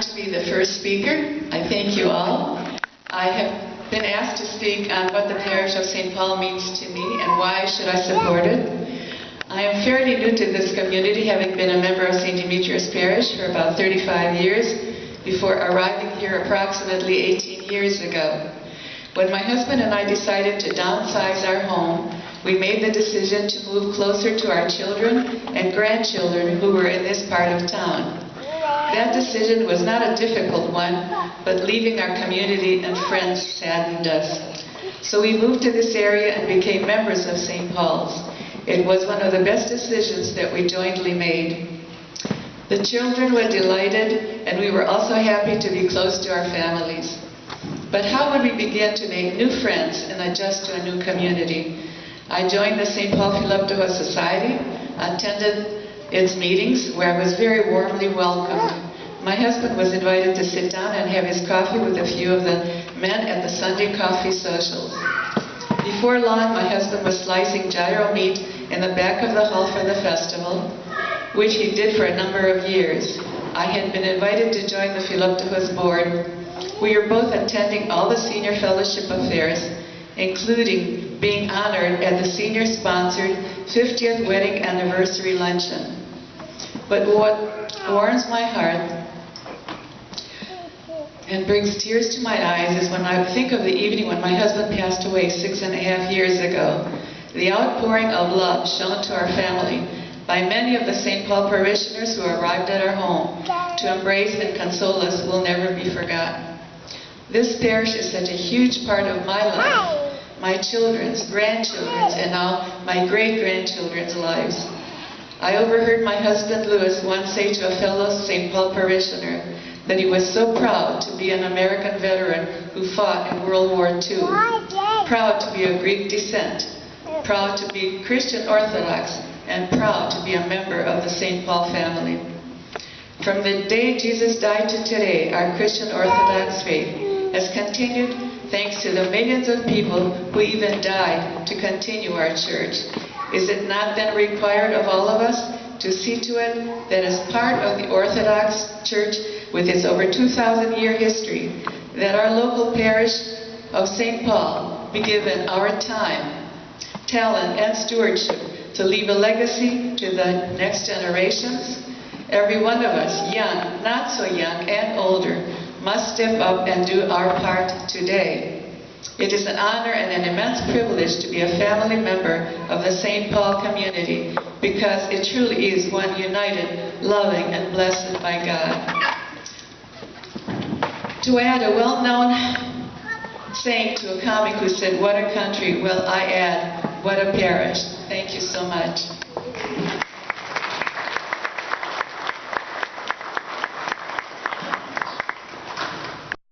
To be the first speaker. I thank you all. I have been asked to speak on what the parish of St. Paul means to me and why should I support it. I am fairly new to this community, having been a member of St. Demetrius Parish for about 35 years before arriving here approximately 18 years ago. When my husband and I decided to downsize our home, we made the decision to move closer to our children and grandchildren who were in this part of town. That decision was not a difficult one, but leaving our community and friends saddened us. So we moved to this area and became members of St. Paul's. It was one of the best decisions that we jointly made. The children were delighted, and we were also happy to be close to our families. But how would we begin to make new friends and adjust to a new community? I joined the St. Paul Philippian Society, attended its meetings where I was very warmly welcomed. My husband was invited to sit down and have his coffee with a few of the men at the Sunday coffee socials. Before long, my husband was slicing gyro meat in the back of the hall for the festival, which he did for a number of years. I had been invited to join the Philippian board. We were both attending all the senior fellowship affairs, including being honored at the senior-sponsored 50th wedding anniversary luncheon. But what warms my heart and brings tears to my eyes is when I think of the evening when my husband passed away 6.5 years ago. The outpouring of love shown to our family by many of the St. Paul parishioners who arrived at our home to embrace and console us will never be forgotten. This parish is such a huge part of my life, my children's, grandchildren's, and now my great-grandchildren's lives. I overheard my husband Louis once say to a fellow St. Paul parishioner that he was so proud to be an American veteran who fought in World War II, proud to be of Greek descent, proud to be Christian Orthodox, and proud to be a member of the St. Paul family. From the day Jesus died to today, our Christian Orthodox faith has continued thanks to the millions of people who even died to continue our church. Is it not then required of all of us to see to it that as part of the Orthodox Church with its over 2,000-year history, that our local parish of St. Paul be given our time, talent, and stewardship to leave a legacy to the next generations? Every one of us, young, not so young, and older, must step up and do our part today. It is an honor and an immense privilege to be a family member of the St. Paul community because it truly is one united, loving, and blessed by God. To add a well-known saying to a comic who said, "What a country," well, I add, "What a parish." Thank you so much.